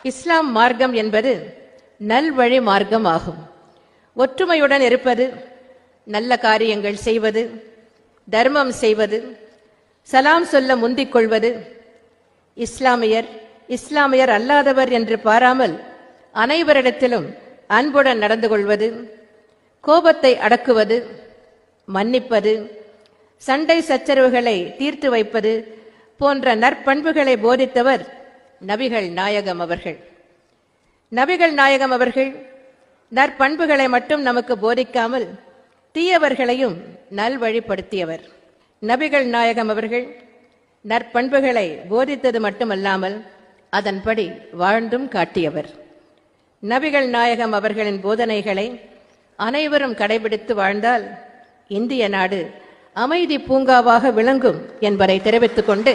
இஸ்லாம் மார்க்கம் என்பது நல்வழி மார்க்கம் ஆகும். ஒற்றுமையுடன் இருப்பது, நல்ல காரியங்கள் செய்வது, தர்மம் செய்வது, சலாம் சொல்ல முந்திக் கொள்வது, இஸ்லாமியர் அல்லாதவர் என்று பாராமல் அனைவரிடத்திலும் அன்புடன் நடந்து கொள்வது, கோபத்தை அடக்குவது, மன்னிப்பது, சண்டை சச்சரவுகளை தீர்த்து வைப்பது போன்ற நற்பண்புகளை போதித்தவர் நபிகள் நாயகம் அவர்கள். நபிகள் நாயகம் அவர்கள் நற்பண்புகளை மட்டும் நமக்கு போதிக்காமல் தீயவர்களையும் நல்வழிப்படுத்தியவர். நபிகள் நாயகம் அவர்கள் நற்பண்புகளை போதித்தது மட்டுமல்லாமல் அதன்படி வாழ்ந்தும் காட்டியவர். நபிகள் நாயகம் அவர்களின் போதனைகளை அனைவரும் கடைபிடித்து வாழ்ந்தால் இந்திய நாடு அமைதி பூங்காவாக விளங்கும் என்பதை தெரிவித்துக் கொண்டு